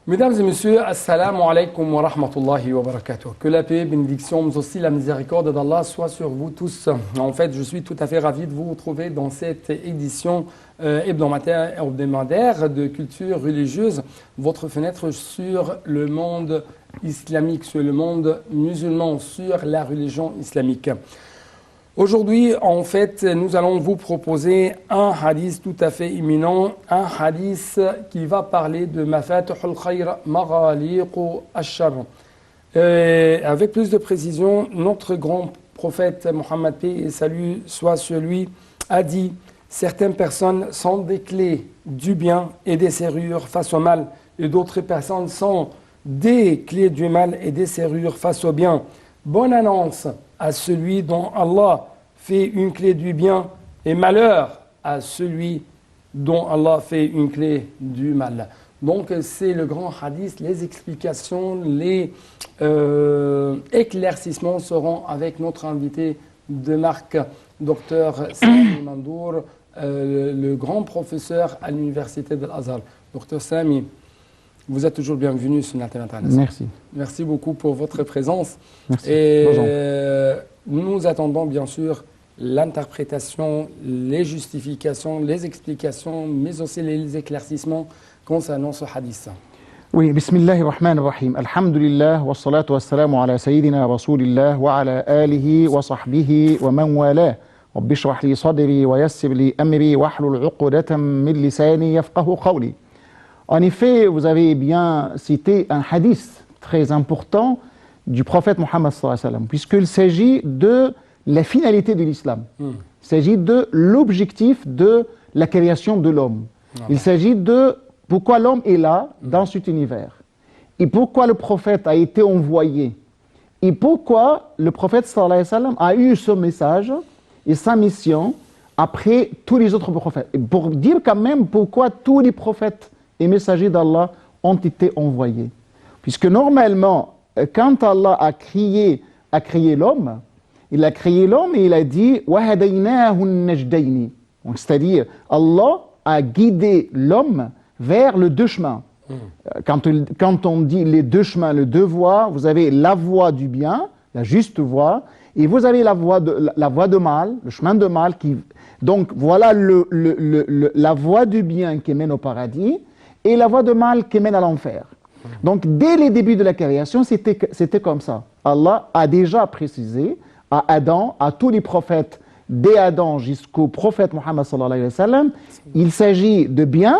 Mesdames et messieurs, assalamu alaikum wa rahmatullahi wa barakatuh. Que la paix, bénédiction, mais aussi la miséricorde d'Allah soit sur vous tous. En fait, je suis tout à fait ravi de vous retrouver dans cette édition hebdomadaire de culture religieuse, votre fenêtre sur le monde islamique, sur le monde musulman, sur la religion islamique. Aujourd'hui, en fait, nous allons vous proposer un hadith tout à fait imminent, un hadith qui va parler de Mafatihul Khayr Maghaliqu Ash-Sharr. Avec plus de précision, notre grand prophète Mohammed paix et salut soit sur lui a dit « Certaines personnes sont des clés du bien et des serrures face au mal, et d'autres personnes sont des clés du mal et des serrures face au bien. Bonne annonce à celui dont Allah fait une clé du bien et malheur à celui dont Allah fait une clé du mal. » Donc c'est le grand hadith, les explications, les éclaircissements seront avec notre invité de marque, Dr Sami Mandour, le grand professeur à l'université de l'Azhar. Dr Sami, vous êtes toujours bienvenu sur Internet. Merci. Merci beaucoup pour votre présence. Merci. Et nous attendons bien sûr l'interprétation, les justifications, les explications, mais aussi les éclaircissements concernant ce hadith. Oui, Bismillahir Rahmanir Rahim. Alhamdulillah, wa salatu wa salamu ala sayyidina Rasulillah wa ala alihi wa sahbihi wa man wala. Rabbi shrah li sadri wa yassir li amri wa hlul 'uqdatan min lisani yafqahu qawli. En effet, vous avez bien cité un hadith très important du prophète Mohammed sallallahu alayhi wa sallam, puisqu'il s'agit de la finalité de l'islam. Il s'agit de l'objectif de la création de l'homme. Il s'agit de pourquoi l'homme est là dans cet univers. Et pourquoi le prophète a été envoyé. Et pourquoi le prophète sallallahu alayhi wa sallam a eu ce message et sa mission après tous les autres prophètes. Et pour dire quand même pourquoi tous les prophètes et messagers d'Allah ont été envoyés. Puisque normalement, quand Allah a créé l'homme, il a créé l'homme et il a dit وَهَدَيْنَاهُ النَّجْدَيْنِ. C'est-à-dire, Allah a guidé l'homme vers les deux chemins. Quand on dit les deux chemins, les deux voies, vous avez la voie du bien, la juste voie, et vous avez la voie de mal, le chemin de mal. Donc voilà la voie du bien qui mène au paradis et la voie de mal qui mène à l'enfer. Donc dès les débuts de la création, c'était comme ça. Allah a déjà précisé à Adam, à tous les prophètes, dès Adam jusqu'au prophète Mohammed sallallahu alayhi wa sallam, il s'agit de bien,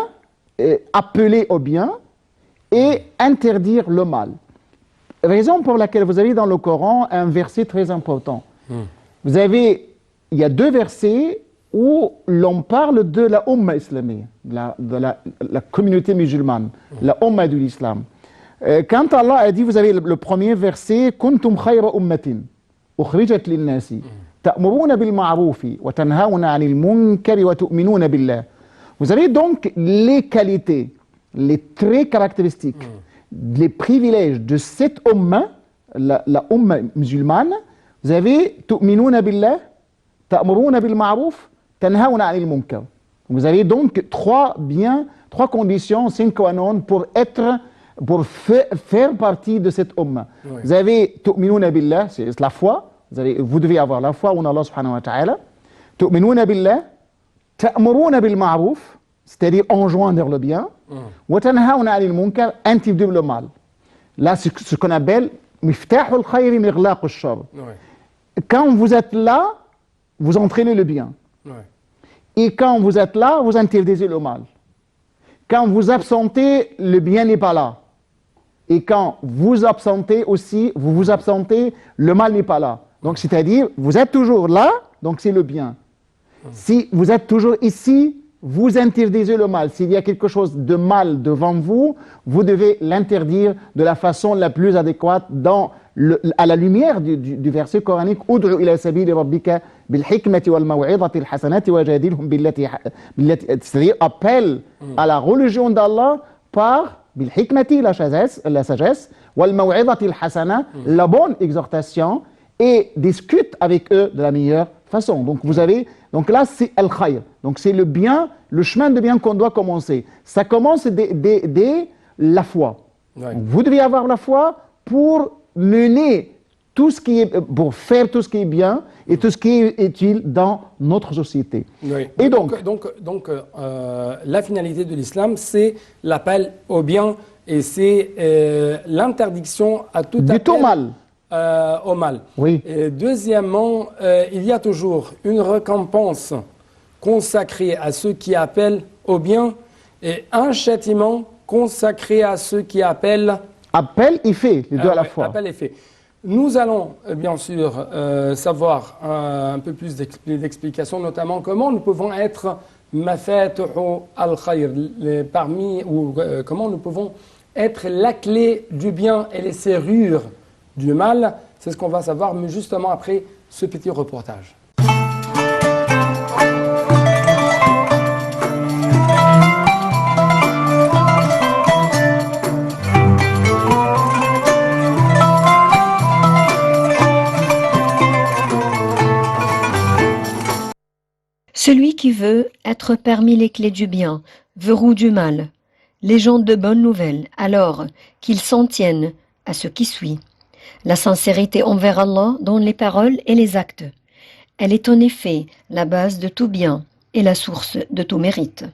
appeler au bien et interdire le mal. Raison pour laquelle vous avez dans le Coran un verset très important. Il y a deux versets où l'on parle de la Ummah islamique, de la communauté musulmane, la Ummah de l'islam. Quand Allah a dit, vous avez le premier verset, Kuntum khayra ummatin, ukhrijat lin-nasi, ta'muruna bil ma'rufi, wa tanhauna 'anil munkari wa tu'minuna billah. Vous avez donc les qualités, les traits caractéristiques, les privilèges de cette Ummah, la Ummah musulmane. Vous avez tu'minuna billah, ta'muruna bil ma'ruf, tanhauna 'anil munkar. Vous avez donc trois conditions sine qua non pour faire partie de cette Ummah. Oui. Vous avez tu'minuna billah, c'est la foi. Vous devez avoir la foi en Allah subhanahu wa ta'ala. Tu'minuna billah, ta'muruna bil ma'ruf, c'est-à-dire enjoindre le bien. Wa tanhauna 'anil munkar, interdire le mal. Là, c'est ce qu'on appelle miftahul khayri mighlaqu ash-sharr. Quand vous êtes là, vous entraînez le bien. Et quand vous êtes là, vous interdisez le mal. Quand vous absentez, le bien n'est pas là. Et quand vous absentez aussi, vous absentez, le mal n'est pas là. Donc c'est-à-dire, vous êtes toujours là, donc c'est le bien. Si vous êtes toujours ici, vous interdisez le mal. S'il y a quelque chose de mal devant vous, vous devez l'interdire de la façon la plus adéquate à la lumière du verset coranique « Ud'u ila sabili rabbika bil hikmati wal maw'idati al hasanati wajadilhum billati » c'est-à-dire appelle à la religion d'Allah par bil hikmati, la sagesse, wal maw'idati al hasana, la bonne exhortation, et discute avec eux de la meilleure façon. Donc là c'est al-khayr, donc c'est le bien, le chemin de bien qu'on doit commencer. Ça commence dès la foi. Ouais. Donc, vous devez avoir la foi pour mener tout ce qui est, pour faire tout ce qui est bien et tout ce qui est utile dans notre société. Oui. Et donc, La finalité de l'islam, c'est l'appel au bien et c'est l'interdiction à tout du appel tout mal. Au mal. Oui. Et deuxièmement, il y a toujours une récompense consacrée à ceux qui appellent au bien et un châtiment consacré à ceux qui appellent Appel et fait, les deux à la ouais, fois. appel et fait. Nous allons bien sûr savoir un peu plus d'explications, notamment comment nous pouvons être mafatuhu al-khayr, comment nous pouvons être la clé du bien et les serrures du mal. C'est ce qu'on va savoir, mais justement après ce petit reportage. Celui qui veut être parmi les clés du bien, verrou du mal, les gens de bonnes nouvelles, alors qu'ils s'en tiennent à ce qui suit. La sincérité envers Allah dans les paroles et les actes. Elle est en effet la base de tout bien et la source de tout mérite.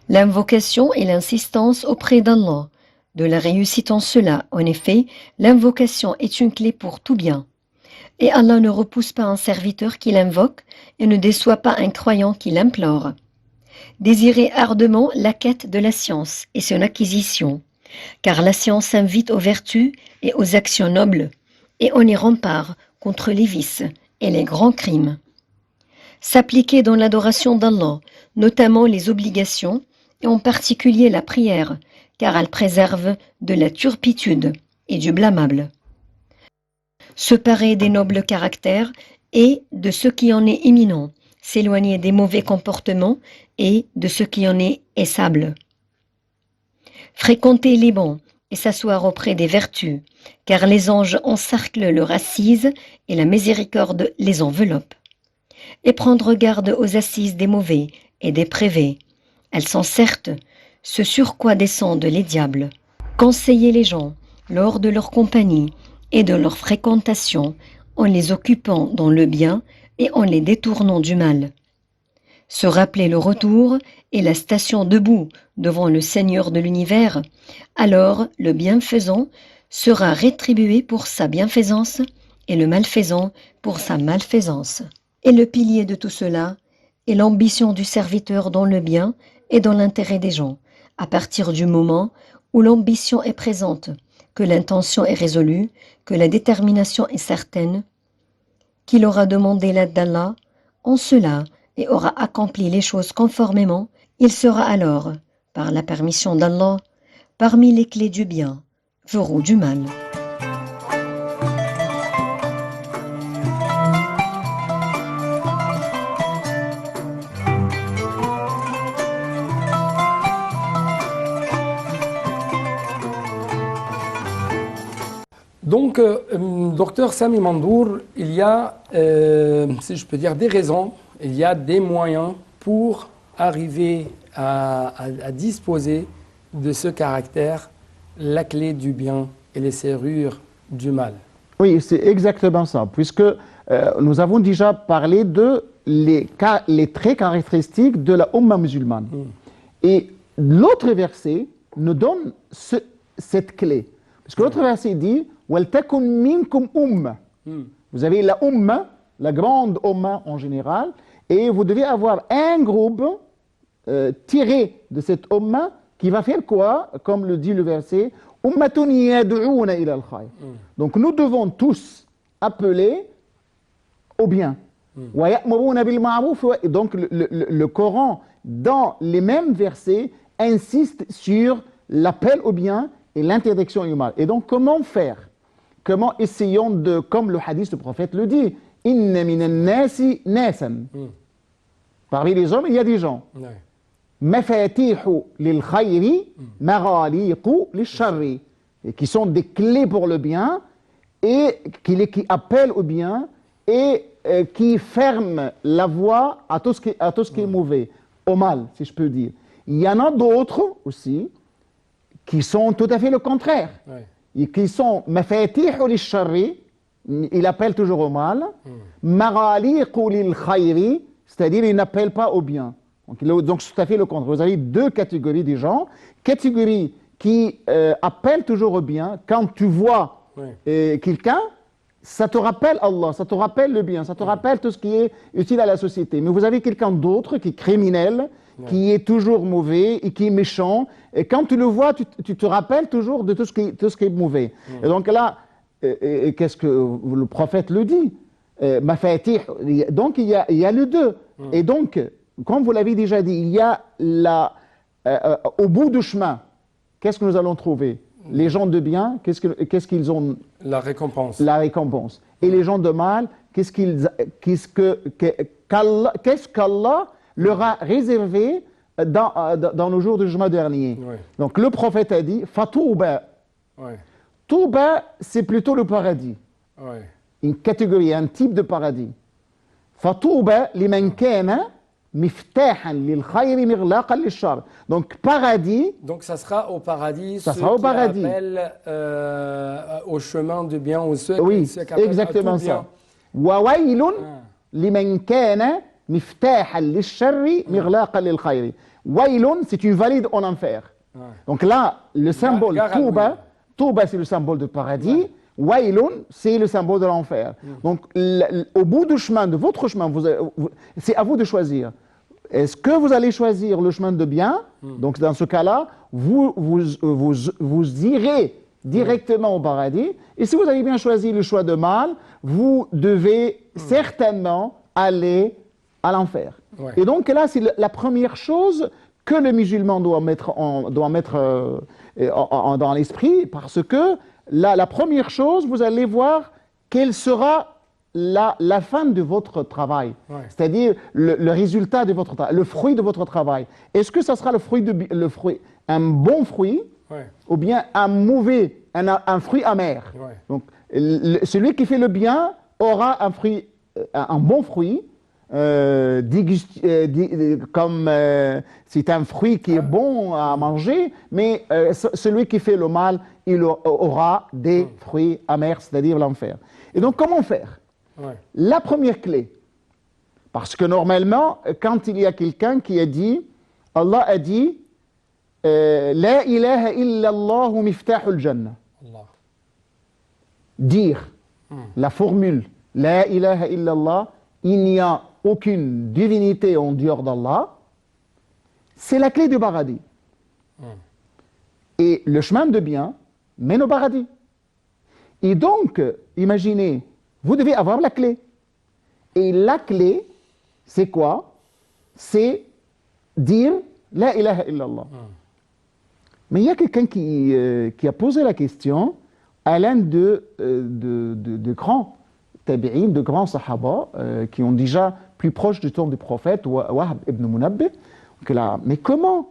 L'invocation et l'insistance auprès d'Allah, de la réussite en cela. En effet, l'invocation est une clé pour tout bien. Et Allah ne repousse pas un serviteur qui l'invoque et ne déçoit pas un croyant qui l'implore. Désirez ardemment la quête de la science et son acquisition, car la science invite aux vertus et aux actions nobles, et on y rempart contre les vices et les grands crimes. S'appliquer dans l'adoration d'Allah, notamment les obligations, et en particulier la prière, car elle préserve de la turpitude et du blâmable. Se parer des nobles caractères et de ce qui en est imminent, s'éloigner des mauvais comportements et de ce qui en est aissable. Fréquenter les bons et s'asseoir auprès des vertus, car les anges encerclent leur assise et la miséricorde les enveloppe. Et prendre garde aux assises des mauvais et des prévés. Elles sont certes ce sur quoi descendent les diables. Conseiller les gens lors de leur compagnie et de leur fréquentation en les occupant dans le bien et en les détournant du mal. Se rappeler le retour et la station debout devant le Seigneur de l'univers, alors le bienfaisant sera rétribué pour sa bienfaisance et le malfaisant pour sa malfaisance. Et le pilier de tout cela est l'ambition du serviteur dans le bien et dans l'intérêt des gens, à partir du moment où l'ambition est présente, que l'intention est résolue, que la détermination est certaine, qu'il aura demandé l'aide d'Allah en cela et aura accompli les choses conformément, il sera alors, par la permission d'Allah, parmi les clés du bien, verrou du mal. Donc, docteur Sami Mandour, il y a, si je peux dire, des raisons, il y a des moyens pour arriver à disposer de ce caractère, la clé du bien et les serrures du mal. Oui, c'est exactement ça, puisque nous avons déjà parlé de les traits caractéristiques de la Ummah musulmane. Et l'autre verset nous donne cette clé. Parce que l'autre verset dit وَلْتَكُنْ مِنْكُمْ أُمَّةٌ. Vous avez la Ummah, la grande Ummah en général, et vous devez avoir un groupe tiré de cette Ummah qui va faire quoi? Comme le dit le verset Ummatun yad'una ila al-khayr. Donc nous devons tous appeler au bien. Wa ya'muruna bil ma'ruf. Donc le Coran, dans les mêmes versets, insiste sur l'appel au bien et l'interdiction du mal. Et donc, comment faire? Comment essayons de, comme le hadith du prophète le dit, Inna minan nasi nasan. Parmi les hommes, il y a des gens. Mafatihu lil khayri, maghaliqu lil sharri. Et qui sont des clés pour le bien, et qui appellent au bien, et qui ferment la voie à tout ce qui est mauvais, au mal, si je peux dire. Il y en a d'autres aussi, qui sont tout à fait le contraire. Ouais. Et qui sont mafatihul lish-sharri, il appelle toujours au mal, maghaliqu lil-khayri, c'est-à-dire il n'appelle pas au bien. Donc c'est tout à fait le contraire. Vous avez deux catégories de gens. Catégorie qui appelle toujours au bien. Quand tu vois quelqu'un, ça te rappelle Allah, ça te rappelle le bien, ça te rappelle tout ce qui est utile à la société. Mais vous avez quelqu'un d'autre qui est criminel, qui est toujours mauvais et qui est méchant. Et quand tu le vois, tu te rappelles toujours de tout ce qui est mauvais. Et donc là, qu'est-ce que le prophète le dit? Mafatih. Donc il y a les deux. Et donc, comme vous l'avez déjà dit, il y a au bout du chemin, qu'est-ce que nous allons trouver? Les gens de bien, qu'est-ce qu'ils ont? La récompense. La récompense. Et les gens de mal, qu'est-ce qu'Allah leur a réservé dans le jour du jugement dernier? Ouais. Donc le prophète a dit, Fatouba. Ouais. Touba, c'est plutôt le paradis. Ouais. Une catégorie, un type de paradis. Fatouba liman kana miftahan lil khayri mighlaqan lish shar. Donc paradis. Donc ça sera au paradis. Ça sera au paradis. Appellent, au chemin du bien, ou ceux Oui, qui appellent exactement à tout bien. ça. Wa waylun liman kana miftahan lish sharri mighlaqan lil khayri. Waylun, c'est une valide en enfer. Donc là, le symbole Touba, Touba c'est le symbole du paradis. Waylun, c'est le symbole de l'enfer. Donc, au bout du chemin, de votre chemin, c'est à vous de choisir. Est-ce que vous allez choisir le chemin de bien? Donc, dans ce cas-là, vous irez directement au paradis. Et si vous avez bien choisi le choix de mal, vous devez certainement aller à l'enfer. Ouais. Et donc là, c'est la première chose que le musulman doit mettre dans l'esprit, parce que la première chose, vous allez voir quelle sera la fin de votre travail, c'est-à-dire le résultat de votre travail, le fruit de votre travail. Est-ce que ça sera un bon fruit ou bien un mauvais, un fruit amer? Donc, celui qui fait le bien aura un bon fruit, comme c'est un fruit qui est bon à manger, mais celui qui fait le mal, il aura des fruits amers, c'est-à-dire l'enfer. Et donc, comment faire? La première clé, parce que normalement, quand il y a quelqu'un qui a dit, Allah a dit, La ilaha illallah miftahul jannah. Dire la formule, La ilaha illallah, il n'y a aucune divinité en dehors d'Allah, c'est la clé du paradis. Et le chemin de bien mène au paradis. Et donc, imaginez, vous devez avoir la clé. Et la clé, c'est quoi? C'est dire La ilaha illallah. Mais il y a quelqu'un qui a posé la question à l'un de grands tabi'in, de grands sahaba, qui ont déjà plus proche du temps du prophète, Wahb ibn Munabbih. Mais comment?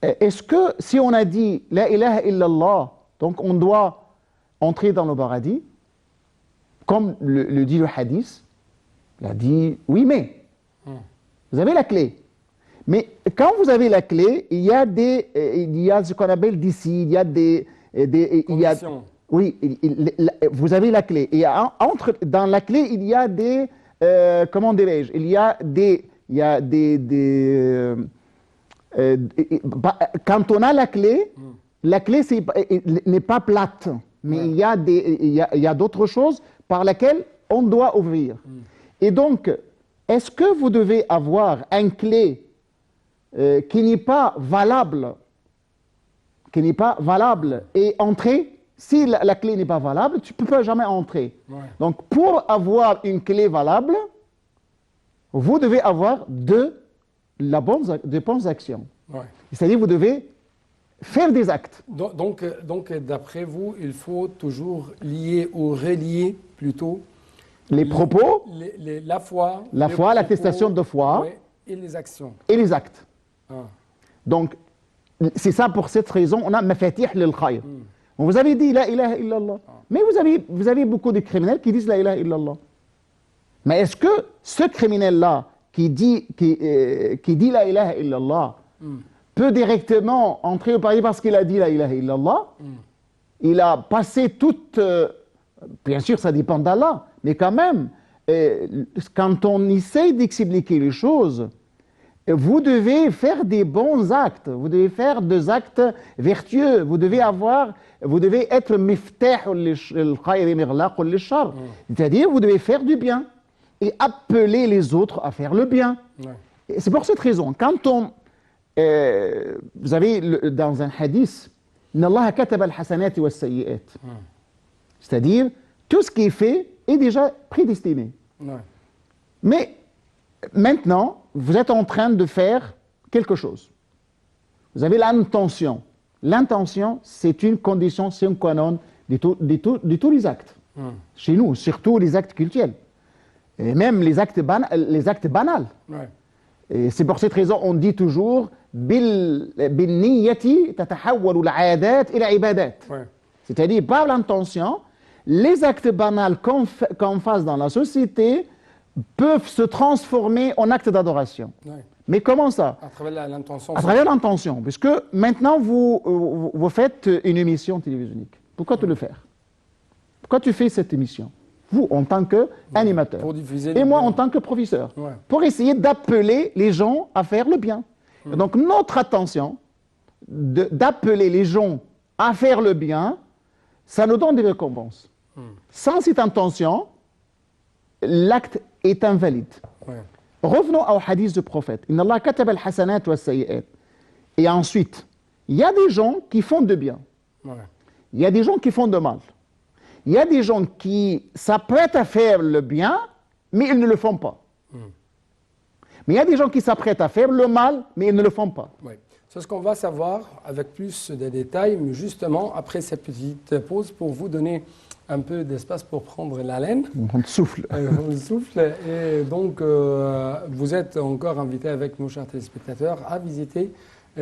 Est-ce que si on a dit La ilaha illallah, donc on doit entrer dans le paradis, comme le dit le hadith, il a dit oui, mais vous avez la clé. Mais quand vous avez la clé, il y a ce qu'on appelle d'ici, il y a conditions. Oui, vous avez la clé. Et dans la clé, il y a des, comment dirais-je, quand on a la clé n'est pas plate, mais il y a d'autres choses par lesquelles on doit ouvrir. Et donc, est-ce que vous devez avoir une clé qui n'est pas valable et entrer? Si la clé n'est pas valable, tu ne peux jamais entrer. Donc, pour avoir une clé valable, vous devez avoir de bonnes actions. C'est-à-dire, vous devez faire des actes. Donc d'après vous, il faut toujours lier ou relier plutôt les propos, la foi, l'attestation de foi, et les actions. Et les actes. Donc, c'est ça, pour cette raison, on a mafatih lil khayr. Vous avez dit La ilaha illallah. Mais vous avez beaucoup de criminels qui disent La ilaha illallah. Mais est-ce que ce criminel-là qui dit La ilaha illallah peut directement entrer au paradis parce qu'il a dit la ilaha illallah. Il a passé toute... bien sûr, ça dépend d'Allah, mais quand même, quand on essaye d'expliquer les choses, vous devez faire des bons actes, vous devez faire des actes vertueux, vous devez être miftah al-khayr mirlaq al-shar, c'est-à-dire vous devez faire du bien et appeler les autres à faire le bien. Ouais. C'est pour cette raison, quand vous avez dans un hadith, Inna Allah kataba al-hasanat wa as-sayyi'at, c'est-à-dire tout ce qui est fait est déjà prédestiné. Ouais. Mais maintenant, vous êtes en train de faire quelque chose. Vous avez l'intention. L'intention, c'est une condition sine qua non de tous les actes. Chez nous, surtout les actes cultuels. Et même les actes banals. Ouais. Et c'est pour cette raison qu'on dit toujours بالنية تتحول العادات إلى عبادات. C'est-à-dire, par l'intention, les actes banals qu'on fasse dans la société peuvent se transformer en actes d'adoration. Ouais. Mais comment ça? À travers l'intention. À travers l'intention, puisque maintenant vous faites une émission télévisionnelle. Pourquoi te le faire? Pourquoi tu fais cette émission? Vous, en tant qu'animateur, et moi, en tant que professeur, ouais. Pour essayer d'appeler les gens à faire le bien. Donc, notre attention, d'appeler les gens à faire le bien, ça nous donne des récompenses. Sans cette intention, l'acte est invalide. Ouais. Revenons au hadith du prophète. Inna Allah kataba al-hasanat wa as-sayyi'at. Et ensuite, il y a des gens qui font de bien. Ouais. Il y a des gens qui font de mal. Il y a des gens qui s'apprêtent à faire le bien, mais ils ne le font pas. Mais il y a des gens qui s'apprêtent à faire le mal, mais ils ne le font pas. Oui. C'est ce qu'on va savoir avec plus de détails, mais justement après cette petite pause pour vous donner un peu d'espace pour prendre l'haleine. On souffle. On souffle. Et donc, vous êtes encore invité avec nos chers téléspectateurs à visiter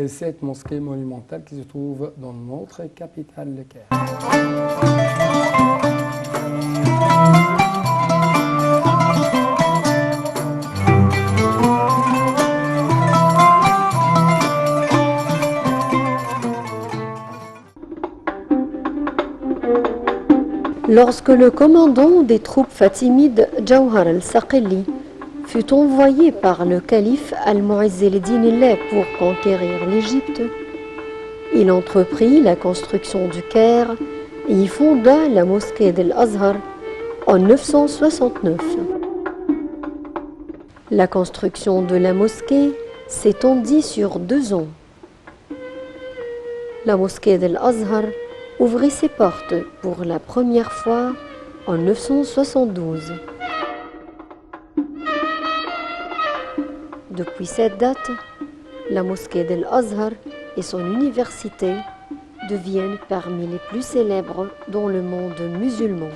cette mosquée monumentale qui se trouve dans notre capitale, le Caire. Lorsque le commandant des troupes fatimides, Jawhar al-Saqili, fut envoyé par le calife Al-Mu'izz al-Din pour conquérir l'Égypte, il entreprit la construction du Caire et y fonda la mosquée d'Al-Azhar en 969. La construction de la mosquée s'étendit sur 2 ans. La mosquée d'Al-Azhar ouvrit ses portes pour la première fois en 972. Depuis cette date, la mosquée d'Al-Azhar et son université deviennent parmi les plus célèbres dans le monde musulman.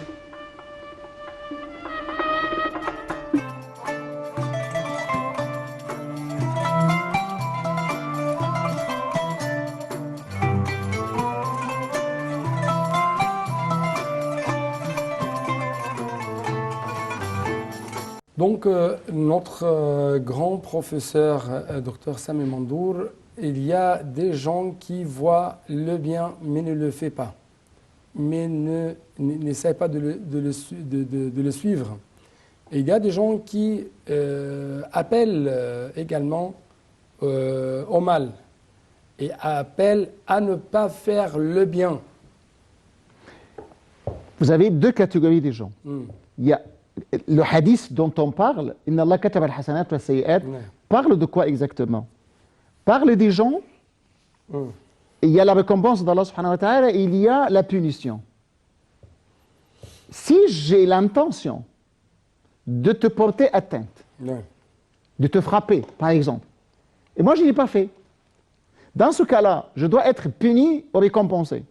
Donc, notre grand professeur, Dr Sami Mandour, il y a des gens qui voient le bien mais ne le font pas, mais n'essayent pas de le suivre. Et il y a des gens qui appellent également au mal et appellent à ne pas faire le bien. Vous avez 2 catégories de gens. Il y a le hadith dont on parle, Inna Allah kataba al-hasanat wa as-sayyi'at, parle de quoi exactement? Parle des gens, il y a la récompense d'Allah subhanahu wa ta'ala et il y a la punition. Si j'ai l'intention de te porter atteinte, de te frapper, par exemple, et moi je ne l'ai pas fait, dans ce cas-là, je dois être puni ou récompensé.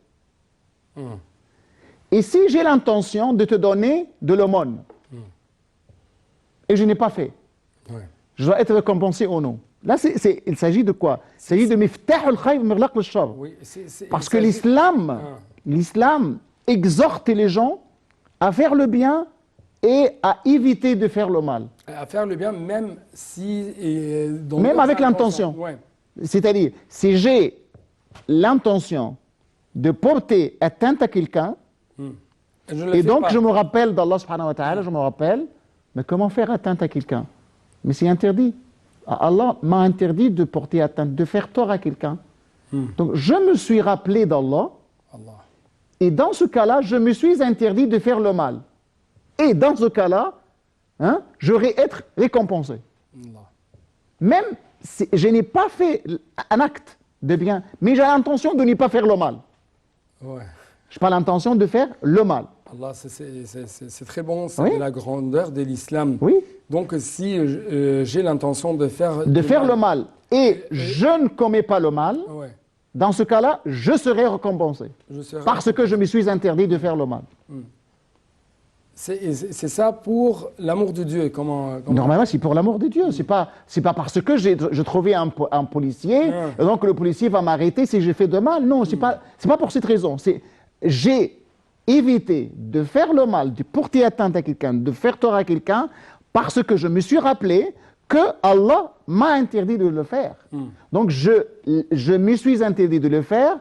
Et si j'ai l'intention de te donner de l'aumône, et je n'ai pas fait, je dois être récompensé ou non. Là, il s'agit de quoi? Il s'agit de miftah al-khayr mirlaq al-shar. Parce que l'islam exhorte les gens à faire le bien et à éviter de faire le mal. À faire le bien, même si... même avec l'intention. Ouais. C'est-à-dire, si j'ai l'intention de porter atteinte à quelqu'un, et donc je me rappelle d'Allah subhanahu wa ta'ala, je me rappelle, mais comment faire atteinte à quelqu'un? Mais c'est interdit. Allah m'a interdit de porter atteinte, de faire tort à quelqu'un. Donc je me suis rappelé d'Allah, et dans ce cas-là, je me suis interdit de faire le mal. Et dans ce cas-là, j'aurais être récompensé. Même si je n'ai pas fait un acte de bien, mais j'ai l'intention de ne pas faire le mal. Ouais. Je n'ai pas l'intention de faire le mal. Allah, c'est très bon, c'est Oui. la grandeur de l'islam. Oui. Donc si j'ai l'intention de faire Le mal, et je ne commets pas le mal, ouais, dans ce cas-là, je serai récompensé. je serai- Parce que je me suis interdit de faire le mal. c'est ça pour l'amour de Dieu. Comment... Normalement, c'est pour l'amour de Dieu. C'est pas parce que je trouvais un policier, et donc le policier va m'arrêter si j'ai fait de mal. Non, c'est pas pour cette raison. J'ai évité de faire le mal, de porter atteinte à quelqu'un, de faire tort à quelqu'un, parce que je me suis rappelé que Allah m'a interdit de le faire. Donc je me suis interdit de le faire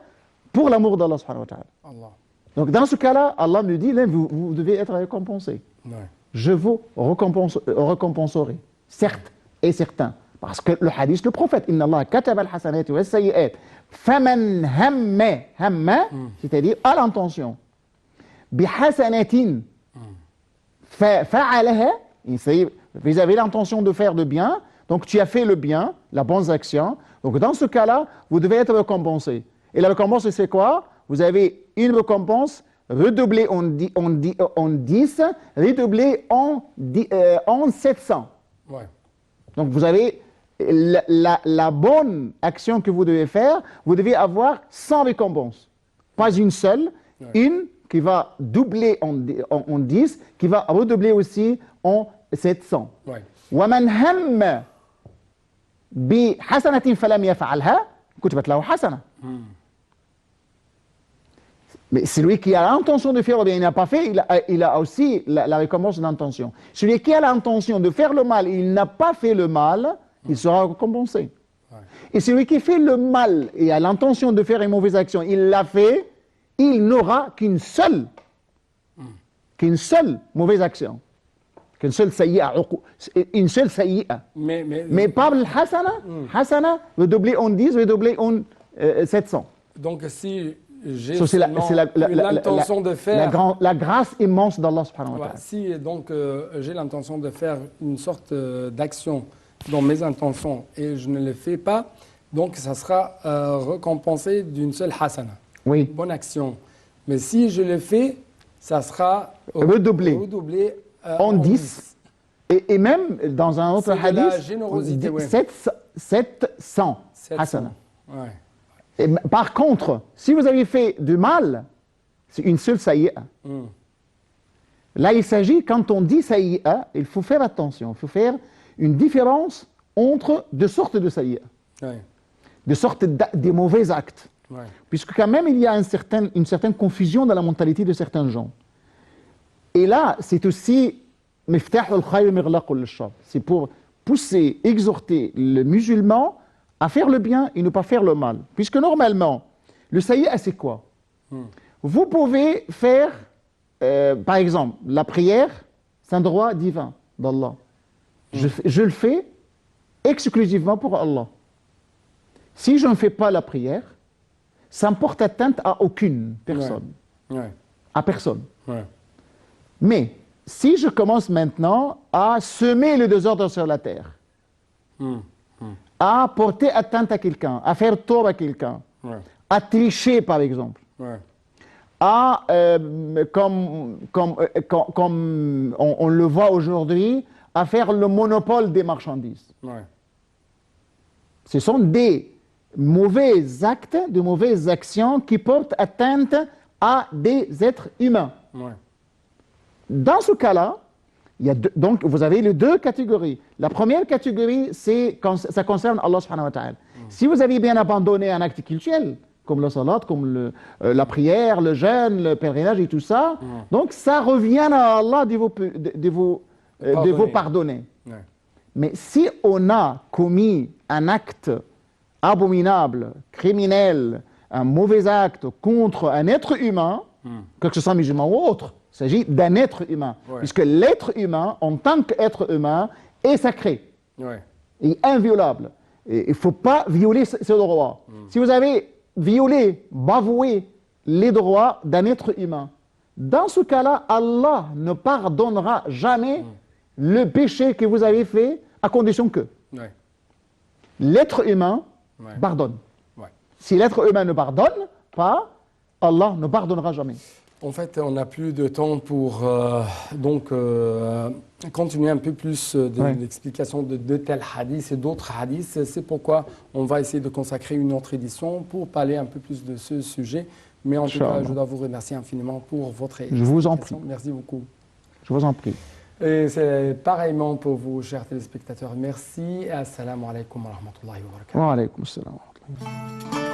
pour l'amour d'Allah subhanahu wa ta'ala. Allah. Donc dans ce cas-là, Allah me dit, là, vous devez être récompensé. Ouais. Je vous récompenserai, certes et certain. Parce que le hadith, le prophète, Inna Allah kataba al-hasanati wa sayyi'at, faman hamma, c'est-à-dire à l'intention, bi hasanatin fa'alaha, vous avez l'intention de faire le bien, donc tu as fait le bien, la bonne action. Donc dans ce cas-là, vous devez être récompensé. Et la récompense, c'est quoi? Vous avez une récompense redoublée en 10, redoublée en 700. Ouais. Donc vous avez la bonne action que vous devez faire, vous devez avoir 100 récompenses. Pas une seule, une qui va doubler en 10, qui va redoubler aussi en 700. Ouais. ومن هم بحسنة فلم يفعلها كتبت له حسنة. Mais celui qui a l'intention de faire le bien, il n'a pas fait, il a aussi la récompense d'intention. Celui qui a l'intention de faire le mal, il n'a pas fait le mal, il sera récompensé. Ouais. Et celui qui fait le mal et a l'intention de faire une mauvaise action, il l'a fait, il n'aura qu'une seule mauvaise action. Qu'une seule sayyi'a. Une seule sayyi'a. Mais pas le hasana. Hasana, redoublé en 10, redoublé en 700. Donc si j'ai So, c'est l'intention de faire... la grâce immense d'Allah subhanahu wa Ouais, ta'ala. si donc j'ai l'intention de faire une sorte d'action dans mes intentions et je ne le fais pas, donc ça sera récompensé d'une seule hasana. Oui. Bonne action. Mais si je le fais, ça sera Redoublé en 10. Et même dans un autre C'est de la hadith, générosité, on dit ouais. 700 700. hasana. Ouais. Et par contre, si vous avez fait du mal, c'est une seule sayyi'a. Là, il s'agit, quand on dit sayyi'a, il faut faire attention, il faut faire une différence entre deux sortes de sayyi'a, Ouais. deux sortes de mauvais actes. Ouais. Puisque quand même, il y a une certaine confusion dans la mentalité de certains gens. Et là, c'est aussi c'est pour pousser, exhorter le musulman à faire le bien et ne pas faire le mal. Puisque normalement, le sayyi'a, c'est quoi? Vous pouvez faire, par exemple, la prière, c'est un droit divin d'Allah. Je le fais exclusivement pour Allah. Si je ne fais pas la prière, ça ne porte atteinte à aucune personne. Ouais. À personne. Ouais. Mais si je commence maintenant à semer le désordre sur la terre, à porter atteinte à quelqu'un, à faire tort à quelqu'un, Ouais. à tricher par exemple, Ouais. à, comme on le voit aujourd'hui, à faire le monopole des marchandises. Ouais. Ce sont des mauvais actes, de mauvaises actions qui portent atteinte à des êtres humains. Ouais. Dans ce cas-là, donc vous avez les deux catégories. La première catégorie, ça concerne Allah subhanahu wa ta'ala. Si vous avez bien abandonné un acte cultuel, comme le salat, comme la prière, le jeûne, le pèlerinage et tout ça, donc ça revient à Allah de vous pardonner. Ouais. Mais si on a commis un acte abominable, criminel, un mauvais acte contre un être humain, que ce soit musulman ou autre, il s'agit d'un être humain, puisque l'être humain, en tant qu'être humain, est sacré, et inviolable. Et il ne faut pas violer ses droits. Si vous avez violé, bafoué les droits d'un être humain, dans ce cas-là, Allah ne pardonnera jamais le péché que vous avez fait, à condition que l'être humain pardonne. Si l'être humain ne pardonne pas, Allah ne pardonnera jamais. En fait, on n'a plus de temps pour continuer un peu plus de l'explication de tels hadiths et d'autres hadiths. C'est pourquoi on va essayer de consacrer une autre édition pour parler un peu plus de ce sujet. Mais en tout cas, je dois vous remercier infiniment pour votre explication. Je vous en prie. Merci beaucoup. Je vous en prie. Et c'est pareillement pour vous, chers téléspectateurs. Merci. Assalamu alaikum wa rahmatullahi wa barakatuh. Wa alaikum assalam wa rahmatullahi.